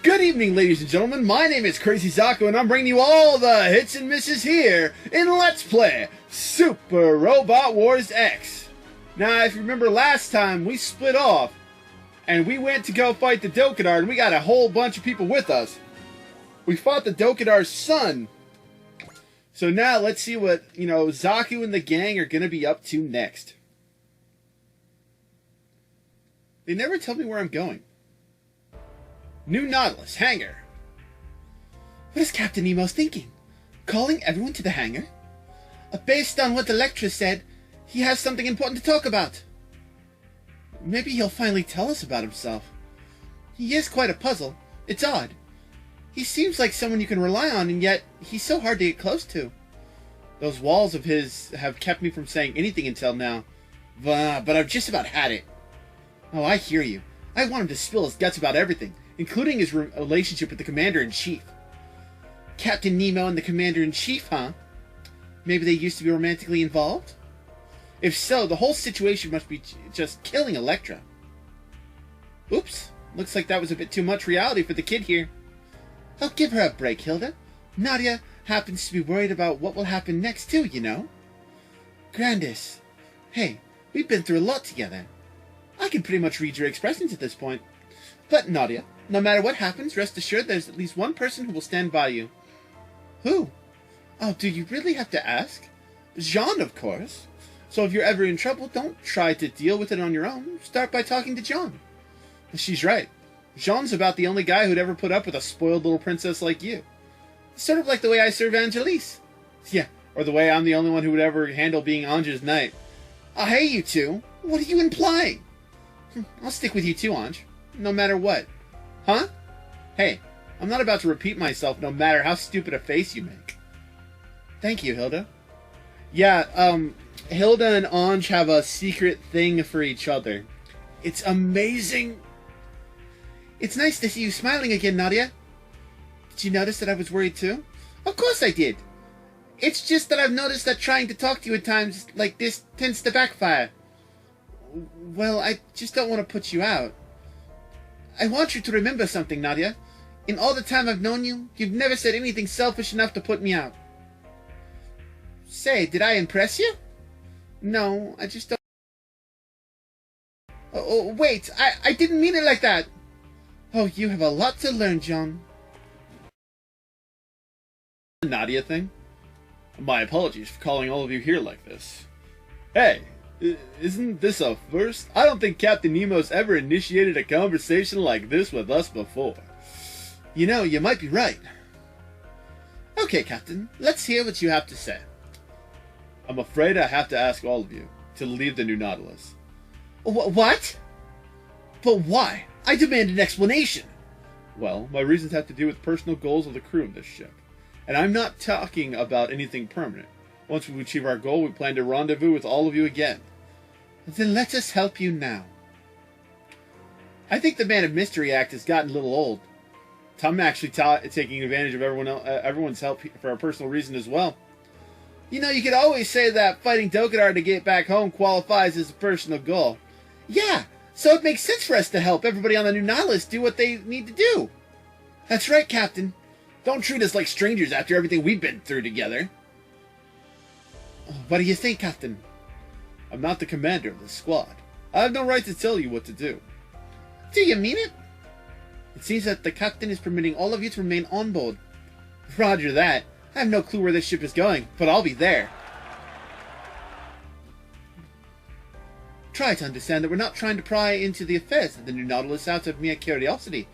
Good evening, ladies and gentlemen. My name is Crazy Zaku, and I'm bringing you all the hits and misses here in Let's Play Super Robot Wars X. Now, if you remember last time, we split off, and we went to go fight the Dokidar, and we got a whole bunch of people with us. We fought the Dokidar's son. So now, let's see what, Zaku and the gang are going to be up to next. They never tell me where I'm going. New Nautilus, hangar. What is Captain Nemo's thinking? Calling everyone to the hangar? Based on what Electra said, he has something important to talk about. Maybe he'll finally tell us about himself. He is quite a puzzle. It's odd. He seems like someone you can rely on, and yet he's so hard to get close to. Those walls of his have kept me from saying anything until now. But I've just about had it. Oh, I hear you. I want him to spill his guts about everything, including his relationship with the Commander-in-Chief. Captain Nemo and the Commander-in-Chief, huh? Maybe they used to be romantically involved? If so, the whole situation must be just killing Electra. Oops, looks like that was a bit too much reality for the kid here. I'll give her a break, Hilda. Nadia happens to be worried about what will happen next too, you know. Grandis. Hey, we've been through a lot together. I can pretty much read your expressions at this point. But, Nadia, no matter what happens, rest assured there's at least one person who will stand by you. Who? Oh, do you really have to ask? Jean, of course. So if you're ever in trouble, don't try to deal with it on your own. Start by talking to Jean. She's right. Jean's about the only guy who'd ever put up with a spoiled little princess like you. Sort of like the way I serve Angelise. Yeah, or the way I'm the only one who would ever handle being Ange's knight. Oh, hey, you two. What are you implying? I'll stick with you too, Ange. No matter what. Huh? Hey, I'm not about to repeat myself no matter how stupid a face you make. Thank you, Hilda. Yeah, Hilda and Ange have a secret thing for each other. It's amazing. It's nice to see you smiling again, Nadia. Did you notice that I was worried too? Of course I did. It's just that I've noticed that trying to talk to you at times like this tends to backfire. Well, I just don't want to put you out. I want you to remember something, Nadia. In all the time I've known you, you've never said anything selfish enough to put me out. Say, did I impress you? No, I just don't... Oh, wait, I didn't mean it like that. Oh, you have a lot to learn, John. The Nadia thing? My apologies for calling all of you here like this. Hey, isn't this a first? I don't think Captain Nemo's ever initiated a conversation like this with us before. You know, you might be right. Okay, Captain, let's hear what you have to say. I'm afraid I have to ask all of you to leave the New Nautilus. What? But why? I demand an explanation. Well, my reasons have to do with personal goals of the crew of this ship. And I'm not talking about anything permanent. Once we achieve our goal, we plan to rendezvous with all of you again. Then let us help you now. I think the Man of Mystery act has gotten a little old. I'm actually taking advantage of everyone's help for a personal reason as well. You know, you could always say that fighting Dokidar to get back home qualifies as a personal goal. Yeah, so it makes sense for us to help everybody on the New Nautilus do what they need to do. That's right, Captain. Don't treat us like strangers after everything we've been through together. What do you think, Captain? I'm not the commander of the squad. I have no right to tell you what to do. Do you mean it? It seems that the captain is permitting all of you to remain on board. Roger that. I have no clue where this ship is going, but I'll be there. Try to understand that we're not trying to pry into the affairs of the New Nautilus out of mere curiosity.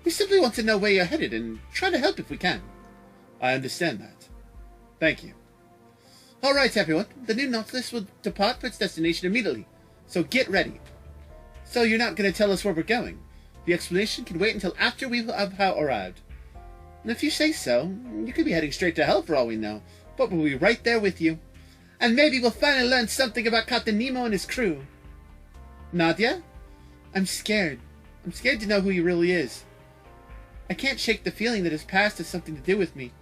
We simply want to know where you're headed and try to help if we can. I understand that. Thank you. Alright, everyone. The New Nautilus will depart for its destination immediately, so get ready. So you're not going to tell us where we're going. The explanation can wait until after we have arrived. And if you say so, you could be heading straight to hell for all we know, but we'll be right there with you. And maybe we'll finally learn something about Captain Nemo and his crew. Nadia? I'm scared. I'm scared to know who he really is. I can't shake the feeling that his past has something to do with me.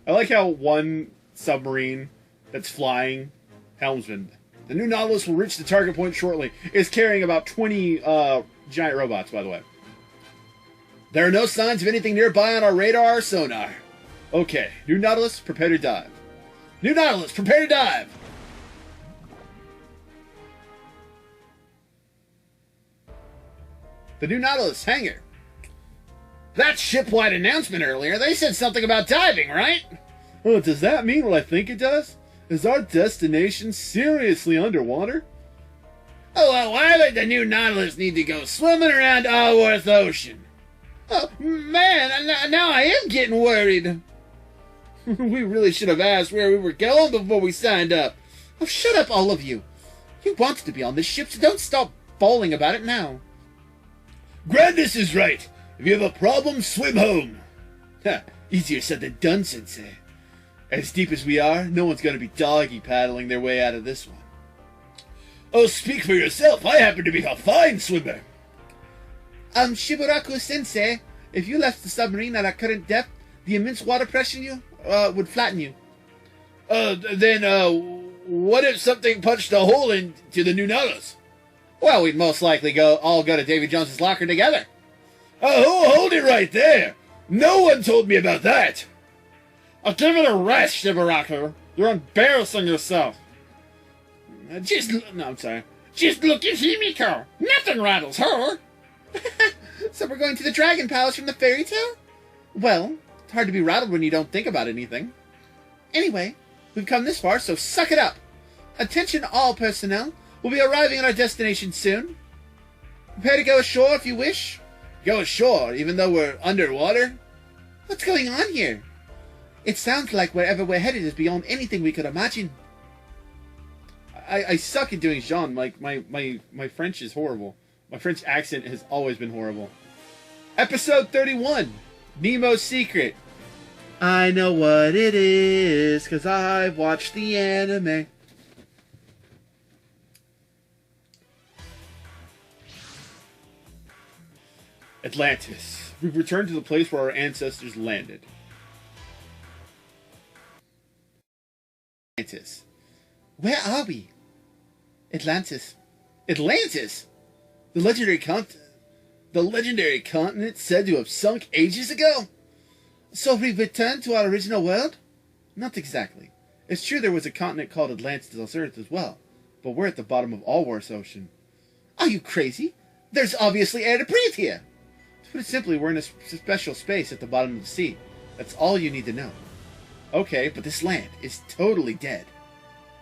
I like how one submarine that's flying, helmsman, The new Nautilus will reach the target point shortly. It's carrying about 20 giant robots, by the way. There are no signs of anything nearby on our radar or sonar. Okay, new Nautilus, prepare to dive. New Nautilus, prepare to dive! The new Nautilus, hangar. That ship-wide announcement earlier, they said something about diving, right? Oh, does that mean what I think it does? Is our destination seriously underwater? Oh, well, why would the new Nautilus need to go swimming around Allworth Ocean? Oh, man, now I am getting worried. We really should have asked where we were going before we signed up. Oh, shut up, all of you. You wanted to be on this ship, so don't stop bawling about it now. Grandis is right. If you have a problem, swim home. Ha, easier said than done, Sensei. As deep as we are, no one's going to be doggy paddling their way out of this one. Oh, speak for yourself. I happen to be a fine swimmer. Shibaraku-sensei, if you left the submarine at our current depth, the immense water pressure would flatten you. Then what if something punched a hole into the new Nautilus? Well, we'd most likely all go to Davy Jones's locker together. Oh, hold it right there. No one told me about that. I'll give it a rest, Shibaraku. You're embarrassing yourself. Just look at Himiko. Nothing rattles her. So we're going to the Dragon Palace from the fairy tale? Well, it's hard to be rattled when you don't think about anything. Anyway, we've come this far, so suck it up. Attention all personnel. We'll be arriving at our destination soon. Prepare to go ashore if you wish. Go ashore, even though we're underwater? What's going on here? It sounds like wherever we're headed is beyond anything we could imagine. I suck at doing Jean. My French is horrible. My French accent has always been horrible. Episode 31. Nemo's Secret. I know what it is, because I've watched the anime. Atlantis. We've returned to the place where our ancestors landed. Atlantis. Where are we? Atlantis. Atlantis? The legendary continent said to have sunk ages ago? So we've returned to our original world? Not exactly. It's true there was a continent called Atlantis on Earth as well, but we're at the bottom of Allworth Ocean. Are you crazy? There's obviously air to breathe here. To put it simply, we're in a special space at the bottom of the sea. That's all you need to know. Okay, but this land is totally dead.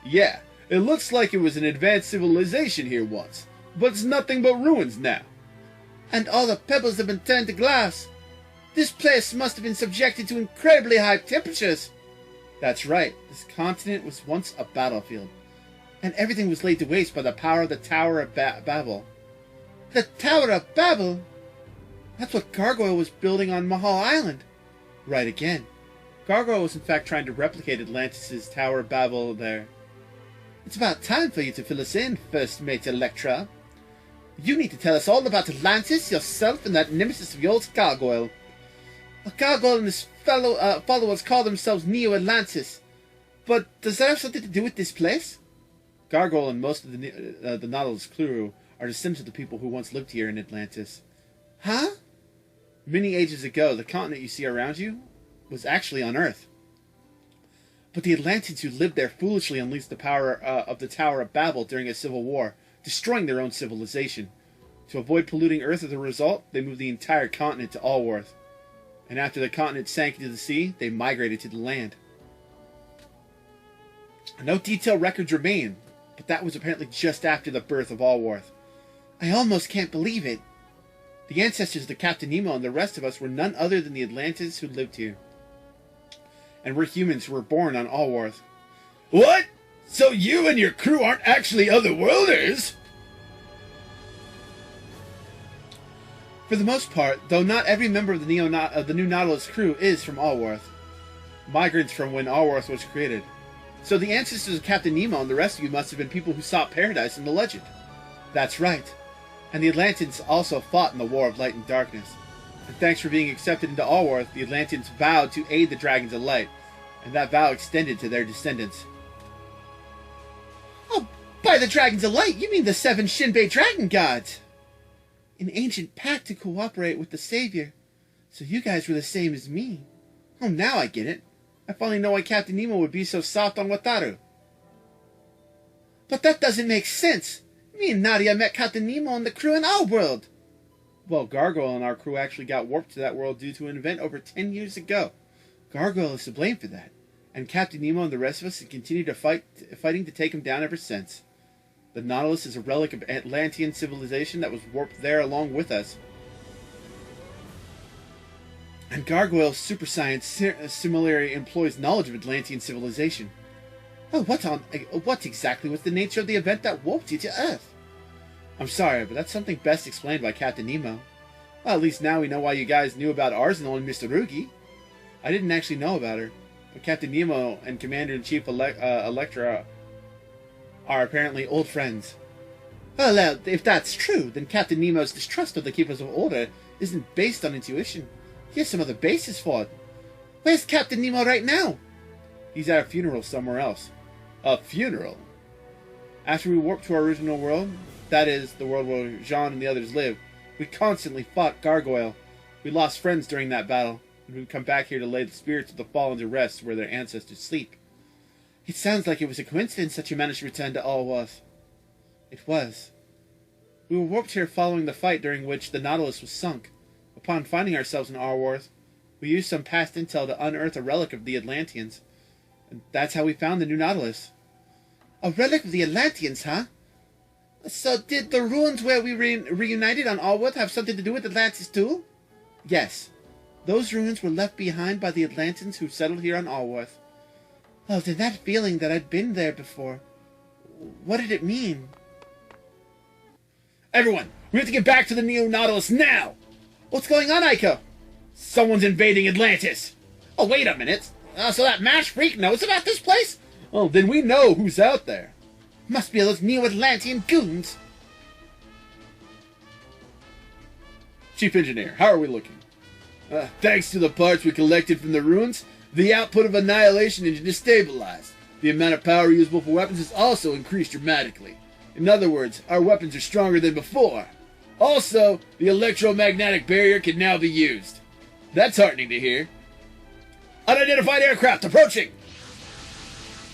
Yeah, it looks like it was an advanced civilization here once, but it's nothing but ruins now. And all the pebbles have been turned to glass. This place must have been subjected to incredibly high temperatures. That's right, this continent was once a battlefield, and everything was laid to waste by the power of the Tower of Babel. The Tower of Babel? That's what Gargoyle was building on Mahal Island. Right again. Gargoyle was in fact trying to replicate Atlantis' Tower of Babel there. It's about time for you to fill us in, First Mate Electra. You need to tell us all about Atlantis, yourself, and that nemesis of yours, Gargoyle. Gargoyle and his followers call themselves Neo-Atlantis. But does that have something to do with this place? Gargoyle and most of the Nautilus crew are descendants of the people who once lived here in Atlantis. Huh? Many ages ago, the continent you see around you was actually on Earth. But the Atlanteans who lived there foolishly unleashed the power of the Tower of Babel during a civil war, destroying their own civilization. To avoid polluting Earth as a result, they moved the entire continent to Allworth. And after the continent sank into the sea, they migrated to the land. No detailed records remain, but that was apparently just after the birth of Allworth. I almost can't believe it. The ancestors of the Captain Nemo and the rest of us were none other than the Atlanteans who lived here. And we're humans who were born on Allworth. What? So you and your crew aren't actually otherworlders? For the most part, though not every member of the new Nautilus crew is from Allworth. Migrants from when Allworth was created. So the ancestors of Captain Nemo and the rest of you must have been people who sought paradise in the legend. That's right. And the Atlanteans also fought in the War of Light and Darkness. And thanks for being accepted into Allworth, the Atlanteans vowed to aid the Dragons of Light, and that vow extended to their descendants. Oh, By the Dragons of Light, you mean the 7 Shinbei Dragon Gods! An ancient pact to cooperate with the Savior. So you guys were the same as me. Oh, now I get it. I finally know why Captain Nemo would be so soft on Wataru. But that doesn't make sense. Me and Nadia met Captain Nemo and the crew in our world. Well, Gargoyle and our crew actually got warped to that world due to an event over 10 years ago. Gargoyle is to blame for that. And Captain Nemo and the rest of us have continued to fighting to take him down ever since. The Nautilus is a relic of Atlantean civilization that was warped there along with us. And Gargoyle's super science similarly employs knowledge of Atlantean civilization. Oh, what exactly was the nature of the event that warped you to Earth? I'm sorry, but that's something best explained by Captain Nemo. Well, at least now we know why you guys knew about Arsenal and Mr. Rugi. I didn't actually know about her, but Captain Nemo and Commander-in-Chief Electra are apparently old friends. Well, if that's true, then Captain Nemo's distrust of the Keepers of Order isn't based on intuition. He has some other basis for it. Where's Captain Nemo right now? He's at a funeral somewhere else. A funeral? After we warped to our original world, that is, the world where Jean and the others live, we constantly fought Gargoyle. We lost friends during that battle, and we've come back here to lay the spirits of the fallen to rest where their ancestors sleep. It sounds like it was a coincidence that you managed to return to Allworth. It was. We were warped here following the fight during which the Nautilus was sunk. Upon finding ourselves in Allworth, we used some past intel to unearth a relic of the Atlanteans. And that's how we found the new Nautilus. A relic of the Atlanteans, huh? So did the ruins where we reunited on Allworth have something to do with Atlantis too? Yes. Those ruins were left behind by the Atlanteans who settled here on Allworth. Oh, then that feeling that I'd been there before. What did it mean? Everyone, we have to get back to the Neo Nautilus now! What's going on, Aiko? Someone's invading Atlantis! Oh, wait a minute. So that MASH freak knows about this place? Oh, then we know who's out there. Must be those Neo-Atlantean goons. Chief Engineer, how are we looking? Thanks to the parts we collected from the ruins, the output of Annihilation Engine is stabilized. The amount of power usable for weapons has also increased dramatically. In other words, our weapons are stronger than before. Also, the electromagnetic barrier can now be used. That's heartening to hear. Unidentified aircraft approaching!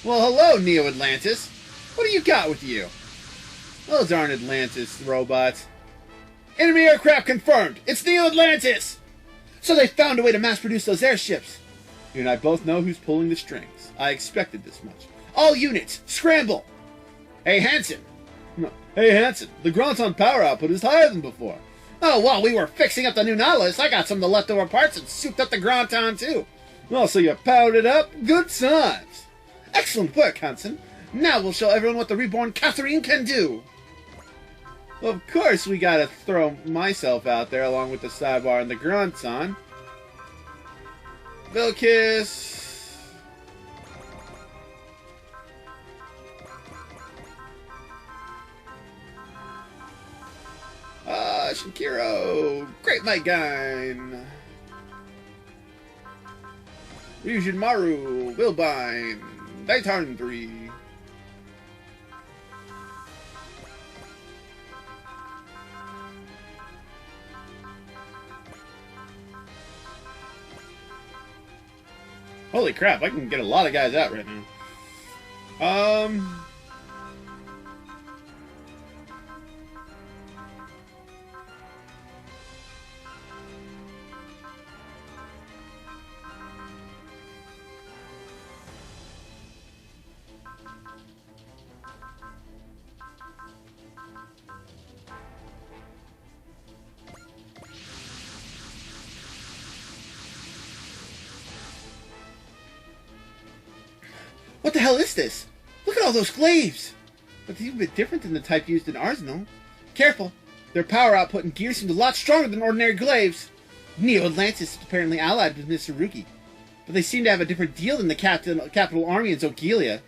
Well, hello, Neo-Atlantis. What do you got with you? Those aren't Atlantis robots. Enemy aircraft confirmed! It's Neo-Atlantis! So they found a way to mass-produce those airships. You and I both know who's pulling the strings. I expected this much. All units, scramble! Hey, Hansen! No. Hey, Hansen, the Gronton power output is higher than before. Oh, while we were fixing up the new Nautilus, I got some of the leftover parts and souped up the Gronton, too. Well, so you powered it up? Good times! Excellent work, Hansen. Now we'll show everyone what the reborn Catherine can do. Well, of course we gotta throw myself out there along with the Sidebar and the Gronton. Vilkiss. Shinkiro. Great Might Gain. Ryujin Maru. Wilbine. Daitarn 3. Holy crap, I can get a lot of guys out right now. What the hell is this? Look at all those glaives! But they're a bit different than the type used in Arsenal. Careful! Their power output and gear seems a lot stronger than ordinary glaives. Neo-Atlantis is apparently allied with Mr. Ruki, but they seem to have a different deal than the capital army in Zogelia.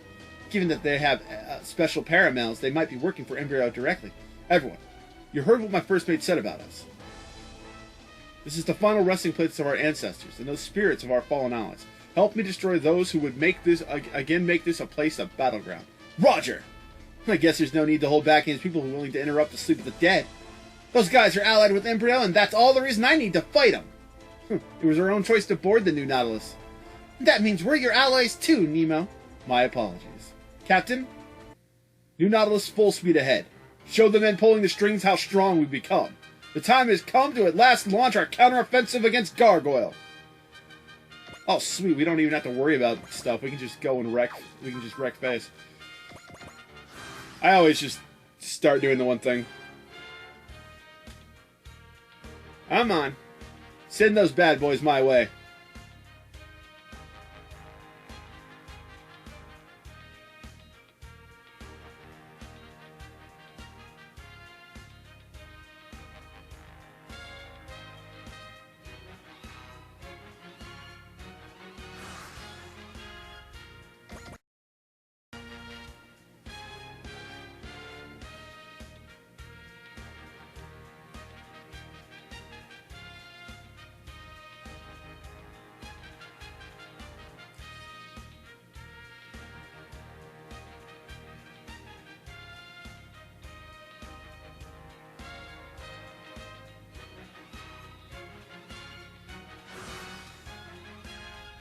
Given that they have special paramels, they might be working for Embryo directly. Everyone, you heard what my first mate said about us. This is the final resting place of our ancestors and those spirits of our fallen allies. Help me destroy those who would make this a place a battleground. Roger! I guess there's no need to hold back against people who are willing to interrupt the sleep of the dead. Those guys are allied with Embryo, and that's all the reason I need to fight them. It was our own choice to board the new Nautilus. That means we're your allies too, Nemo. My apologies. Captain, new Nautilus full speed ahead. Show the men pulling the strings how strong we've become. The time has come to at last launch our counteroffensive against Gargoyle. Oh, sweet. We don't even have to worry about stuff. We can just go and wreck. We can just wreck face. I always just start doing the one thing. I'm on. Send those bad boys my way.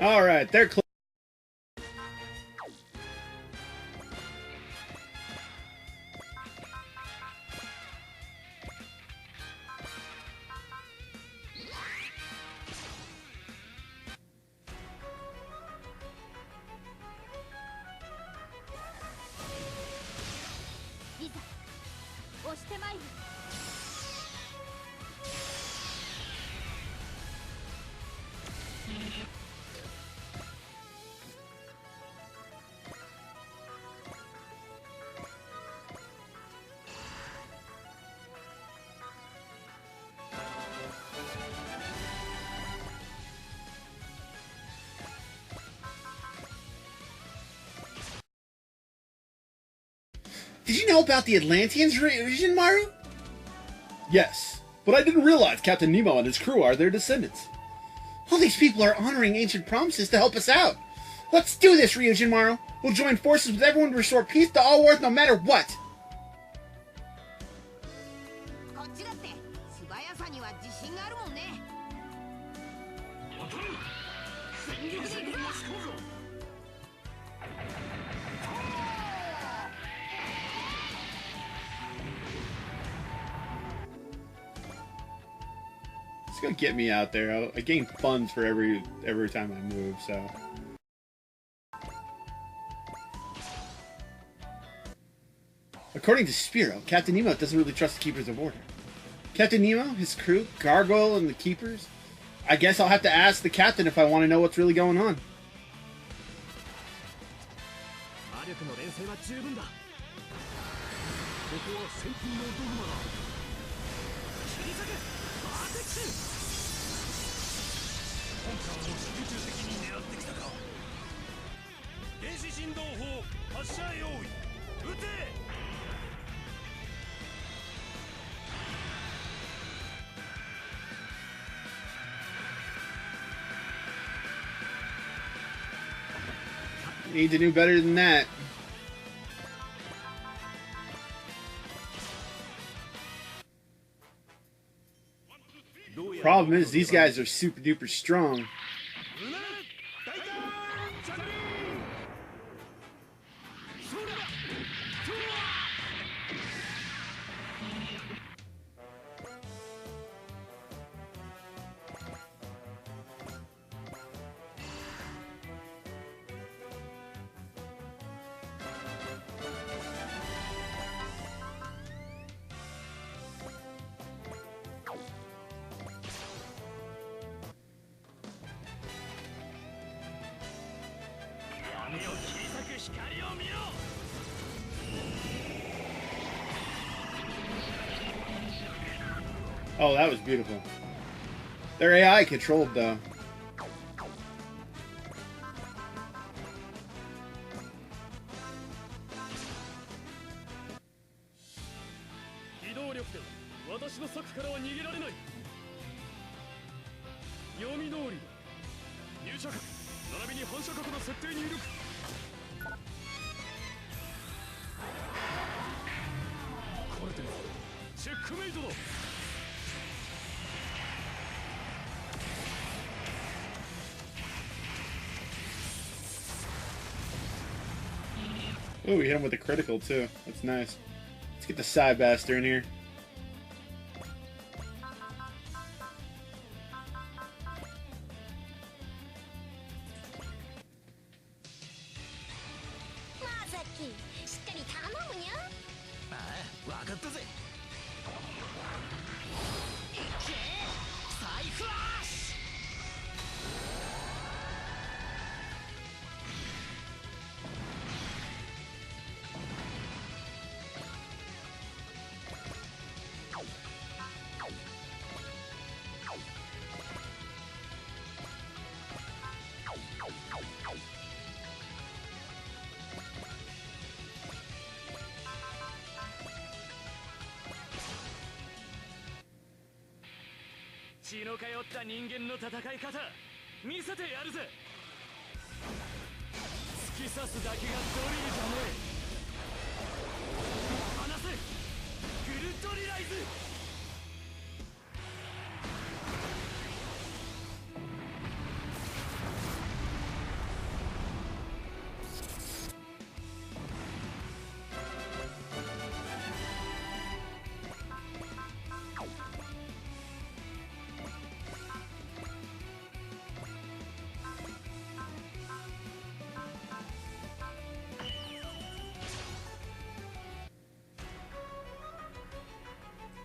Alright, they're close. Did you know about the Atlanteans region, Maru? Yes, but I didn't realize Captain Nemo and his crew are their descendants. All these people are honoring ancient promises to help us out. Let's do this, Ryujin Maru. We'll join forces with everyone to restore peace to all Earth no matter what. It's gonna get me out there. I gain funds for every time I move, so. According to Spiro, Captain Nemo doesn't really trust the Keepers of Order. Captain Nemo, his crew, Gargoyle, and the Keepers? I guess I'll have to ask the Captain if I want to know what's really going on. Need to do better than that. Problem is, these guys are super duper strong. Oh, that was beautiful. They're AI controlled, though. Oh, we hit him with a critical too. That's nice. Let's get the Psybaster in here.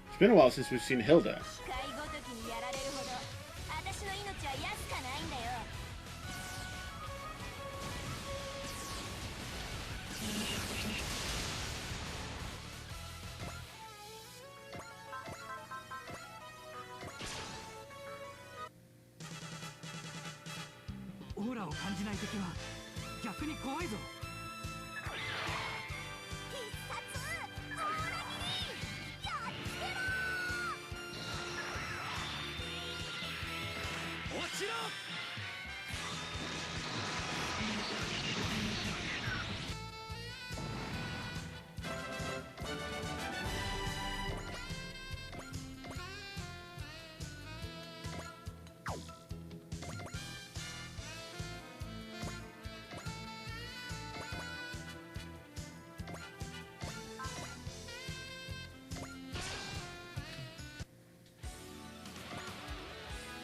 It's been a while since we've seen Hilda.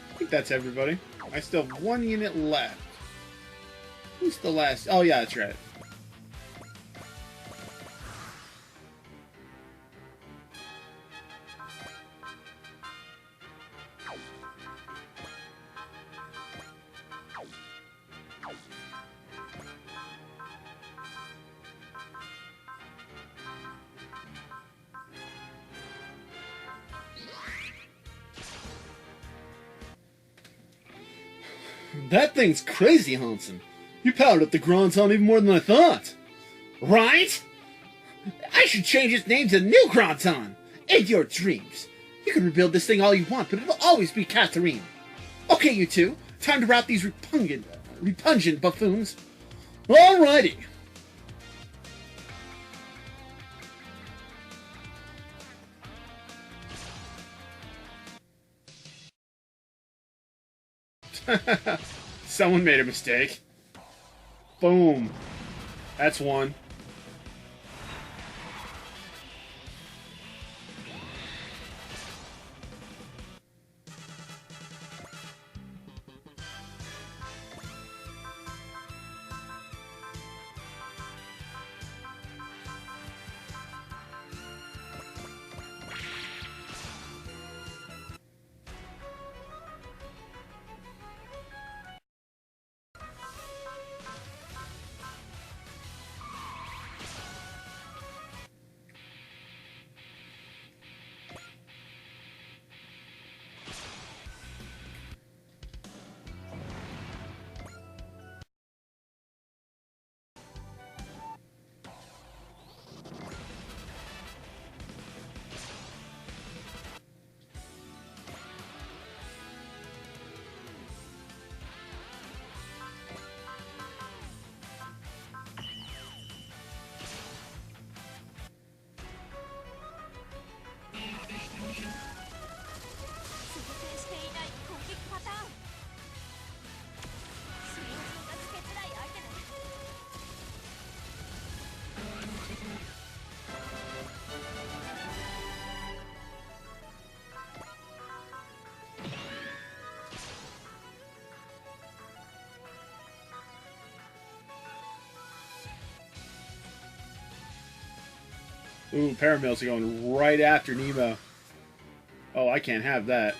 I think that's everybody. I still have one unit left. Who's the last? Oh yeah, that's right. That thing's crazy, Hansen. You powered up the Gronton even more than I thought. Right? I should change its name to New Gronton. In your dreams. You can rebuild this thing all you want, but it'll always be Catherine. Okay, you two. Time to rout these repugnant buffoons. Alrighty. Someone made a mistake. Boom. That's one. Ooh, paramills are going right after Nemo. Oh, I can't have that.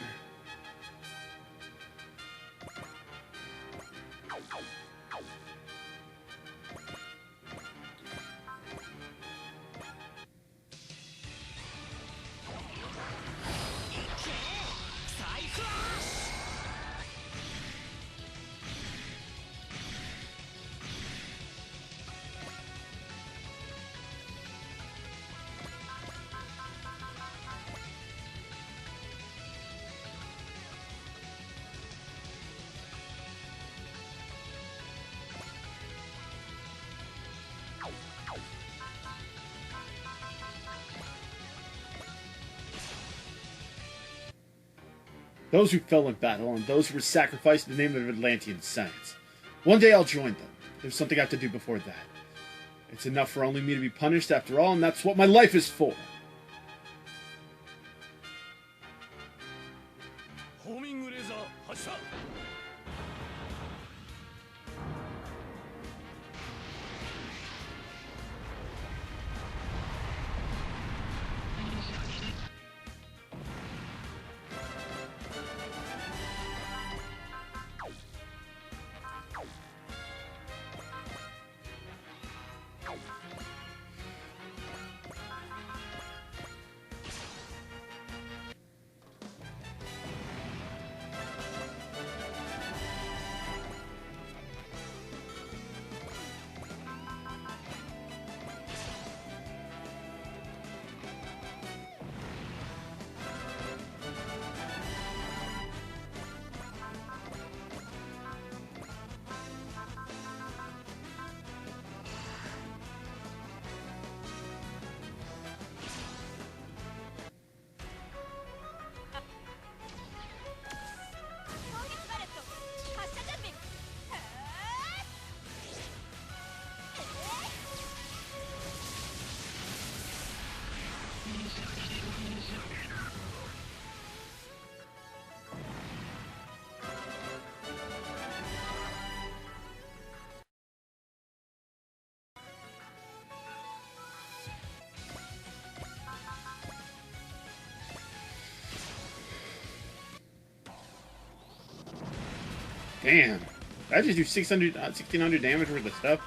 Those who fell in battle and those who were sacrificed in the name of Atlantean science. One day I'll join them. There's something I have to do before that. It's enough for only me to be punished after all, and that's what my life is for. Damn. Did I just do 1,600 damage worth of stuff?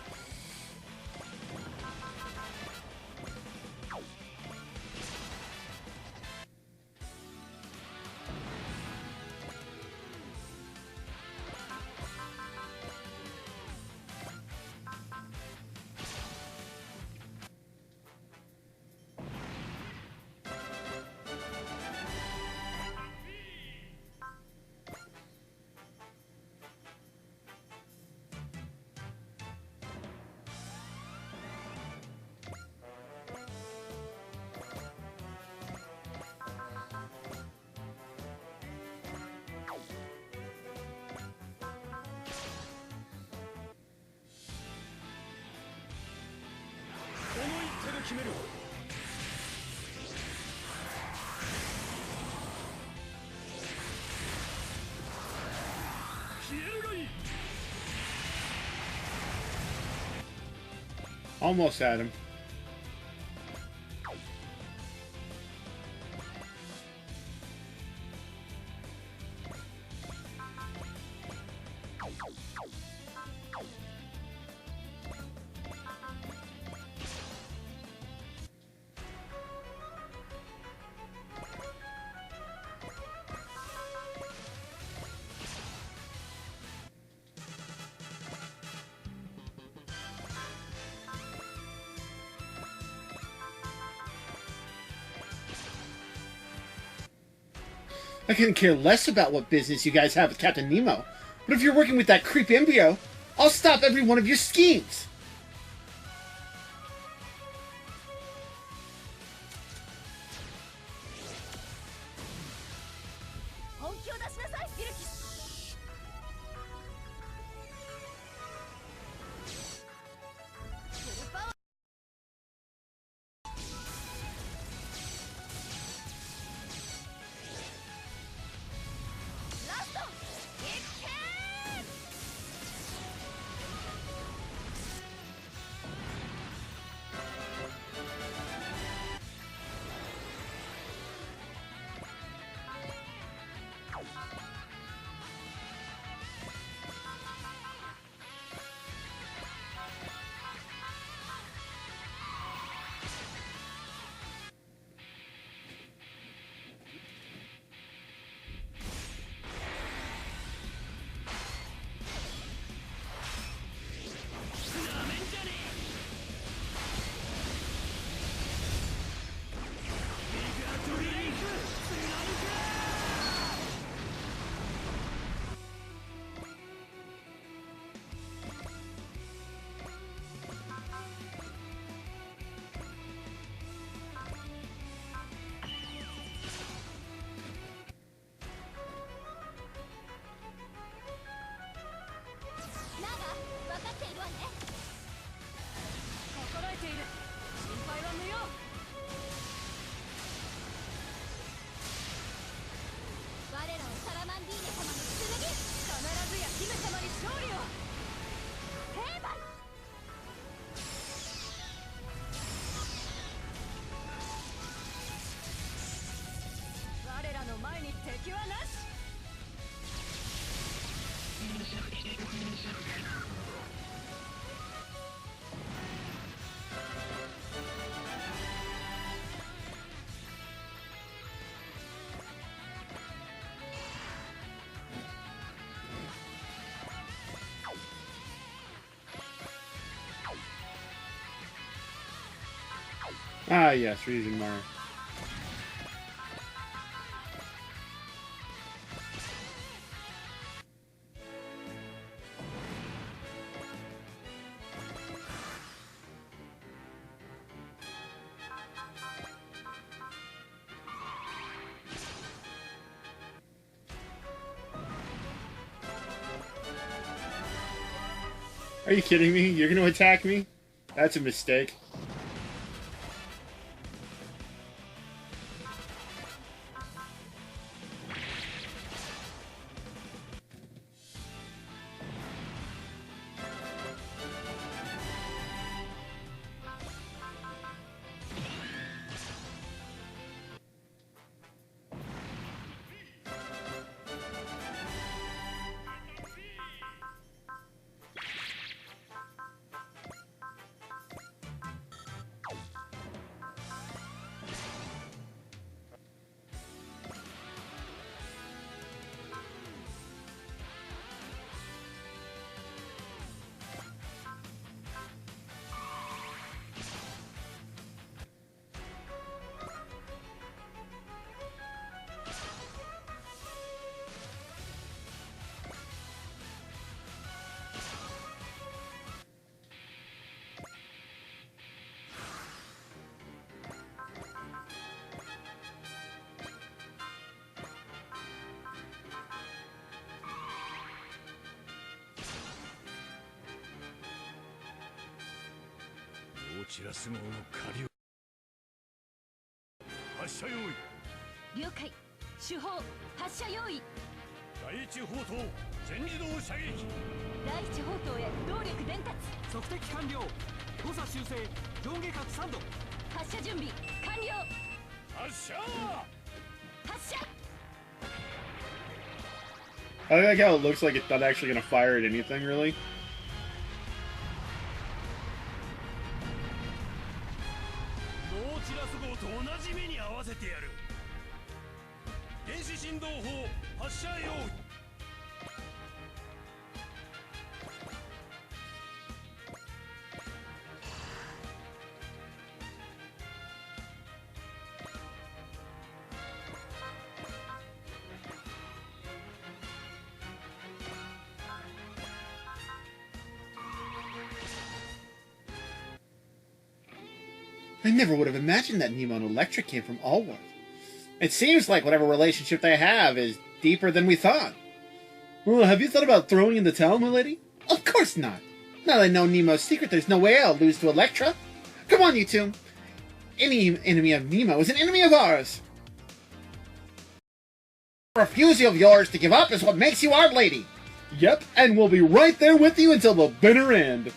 Almost had him. I couldn't care less about what business you guys have with Captain Nemo, but if you're working with that creep embryo, I'll stop every one of your schemes! Ah, yes, reason more. Are you kidding me? You're gonna attack me? That's a mistake. I like how it looks like it's not actually gonna fire at anything, really. I never would have imagined that Nemo and Electra came from Allworld. It seems like whatever relationship they have is deeper than we thought. Well, have you thought about throwing in the towel, my lady? Of course not. Now that I know Nemo's secret, there's no way I'll lose to Electra. Come on, you two. Any enemy of Nemo is an enemy of ours. The refusal of yours to give up is what makes you our lady. Yep, and we'll be right there with you until the bitter end.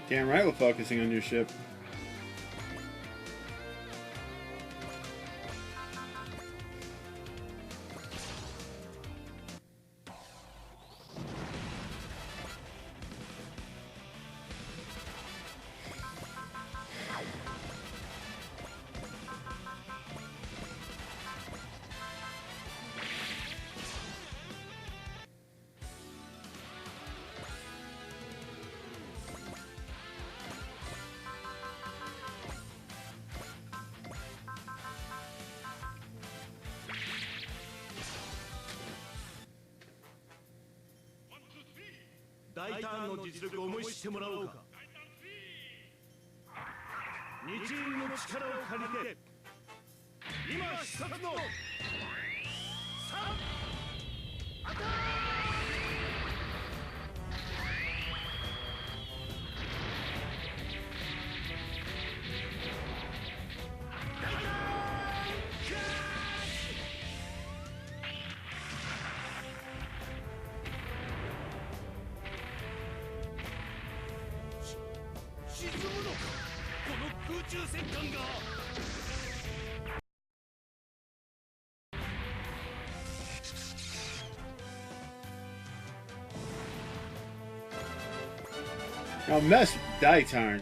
Damn right we're focusing on your ship. 大胆の実力を思い知ってもらおうか。2チームの力を借りて今必殺の3アタック。沈むのか、この空中戦艦が。I'll mess with Daitarn.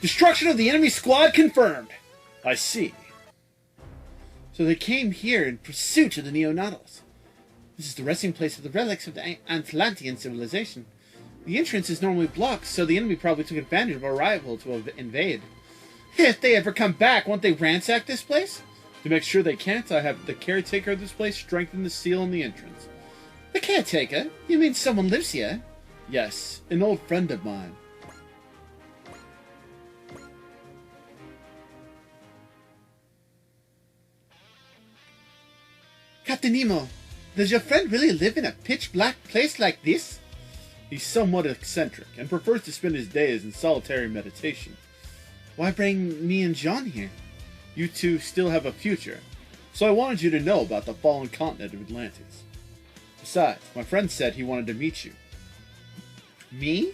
Destruction of the enemy squad confirmed. I see. So they came here in pursuit of the Neo-Nautilus. This is the resting place of the relics of the Atlantean civilization. The entrance is normally blocked, so the enemy probably took advantage of our arrival to invade. If they ever come back, won't they ransack this place? To make sure they can't, I have the caretaker of this place strengthen the seal on the entrance. The caretaker? You mean someone lives here? Yes, an old friend of mine. Captain Nemo, does your friend really live in a pitch-black place like this? He's somewhat eccentric, and prefers to spend his days in solitary meditation. Why bring me and John here? You two still have a future, so I wanted you to know about the fallen continent of Atlantis. Besides, my friend said he wanted to meet you. Me?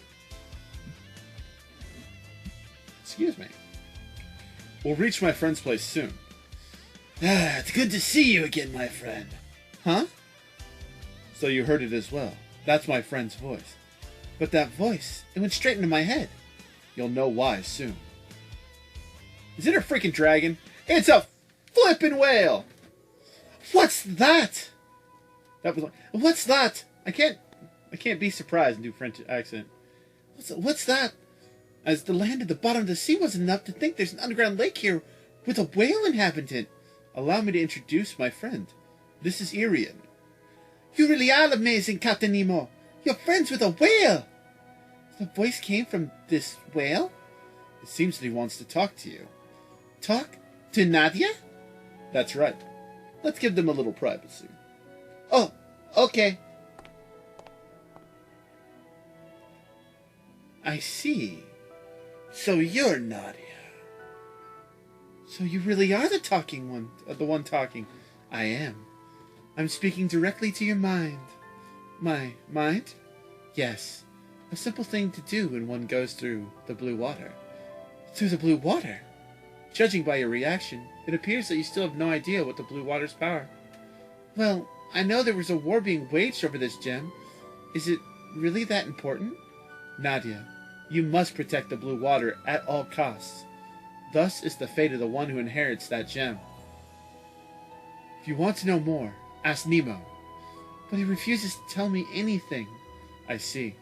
Excuse me. We'll reach my friend's place soon. Ah, it's good to see you again, my friend. Huh? So you heard it as well. That's my friend's voice. But that voice, it went straight into my head. You'll know why soon. Is it a freaking dragon? It's a flippin' whale! What's that? That was like, what's that? I can't be surprised and do French accent. What's that? As the land at the bottom of the sea wasn't enough to think there's an underground lake here with a whale inhabitant. Allow me to introduce my friend. This is Irian. You really are amazing, Captain Nemo. You're friends with a whale. The voice came from this whale? It seems that he wants to talk to you. Talk? To Nadia? That's right. Let's give them a little privacy. Oh, okay. I see. So you're Nadia. So you really are the talking one, the one talking. I am. I'm speaking directly to your mind. My mind? Yes. A simple thing to do when one goes through the blue water. Through the blue water? Judging by your reaction, it appears that you still have no idea what the blue water's power. Well, I know there was a war being waged over this gem. Is it really that important? Nadia, you must protect the blue water at all costs. Thus is the fate of the one who inherits that gem. If you want to know more, ask Nemo. But he refuses to tell me anything. I see.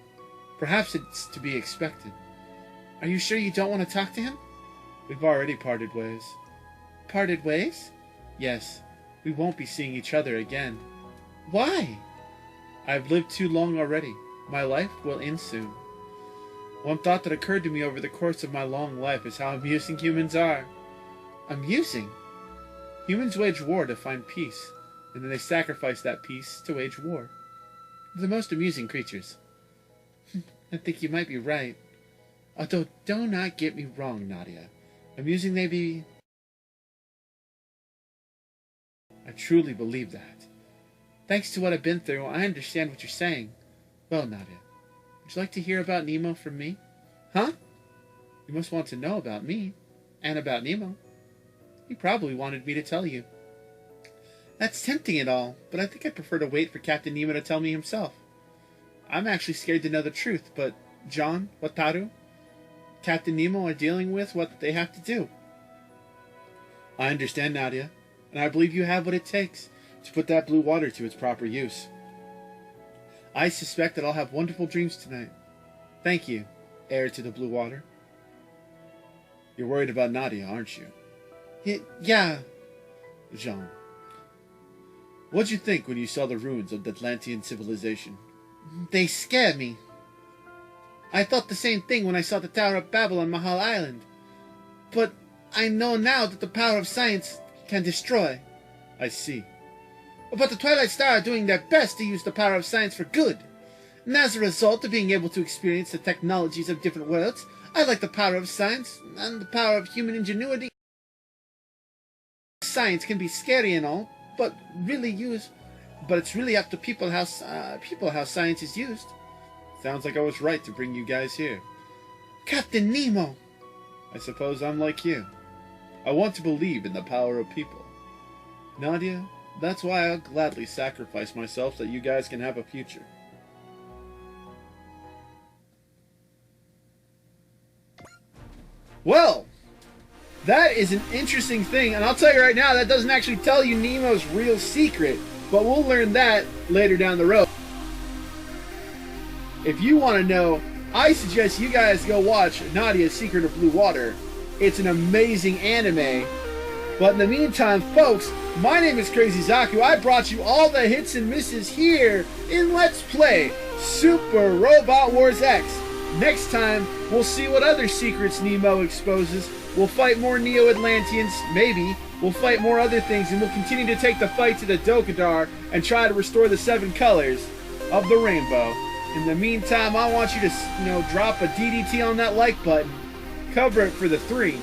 Perhaps it's to be expected. Are you sure you don't want to talk to him? We've already parted ways. Parted ways? Yes. We won't be seeing each other again. Why? I've lived too long already. My life will end soon. One thought that occurred to me over the course of my long life is how amusing humans are. Amusing? Humans wage war to find peace, and then they sacrifice that peace to wage war. They're the most amusing creatures. I think you might be right. Although, do not get me wrong, Nadia. Amusing they be. I truly believe that. Thanks to what I've been through, I understand what you're saying. Well, Nadia, would you like to hear about Nemo from me? Huh? You must want to know about me, and about Nemo. He probably wanted me to tell you. That's tempting and all, but I think I'd prefer to wait for Captain Nemo to tell me himself. I'm actually scared to know the truth, but John, Wataru, Captain Nemo are dealing with what they have to do. I understand, Nadia, and I believe you have what it takes to put that blue water to its proper use. I suspect that I'll have wonderful dreams tonight. Thank you, heir to the blue water. You're worried about Nadia, aren't you? Yeah. Jean, what'd you think when you saw the ruins of the Atlantean civilization? They scared me. I thought the same thing when I saw the Tower of Babel on Mahal Island. But I know now that the power of science can destroy. I see. But the Twilight Star are doing their best to use the power of science for good. And as a result of being able to experience the technologies of different worlds, I like the power of science and the power of human ingenuity. Science can be scary and all, but it's really up to people how science is used. Sounds like I was right to bring you guys here. Captain Nemo! I suppose I'm like you. I want to believe in the power of people. Nadia, that's why I'll gladly sacrifice myself so that you guys can have a future. Well, that is an interesting thing, and I'll tell you right now, that doesn't actually tell you Nemo's real secret, but we'll learn that later down the road. If you want to know, I suggest you guys go watch Nadia's Secret of Blue Water. It's an amazing anime. But in the meantime, folks, my name is Crazy Zaku. I brought you all the hits and misses here in Let's Play Super Robot Wars X. Next time, we'll see what other secrets Nemo exposes. We'll fight more Neo-Atlanteans, maybe. We'll fight more other things, and we'll continue to take the fight to the Dokadar and try to restore the 7 colors of the rainbow. In the meantime, I want you to, drop a DDT on that like button. Cover it for the 3.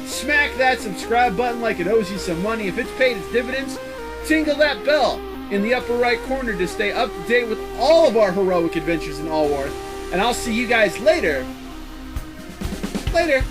Smack that subscribe button like it owes you some money. If it's paid its dividends, tingle that bell in the upper right corner to stay up to date with all of our heroic adventures in Allworth. And I'll see you guys later. Later.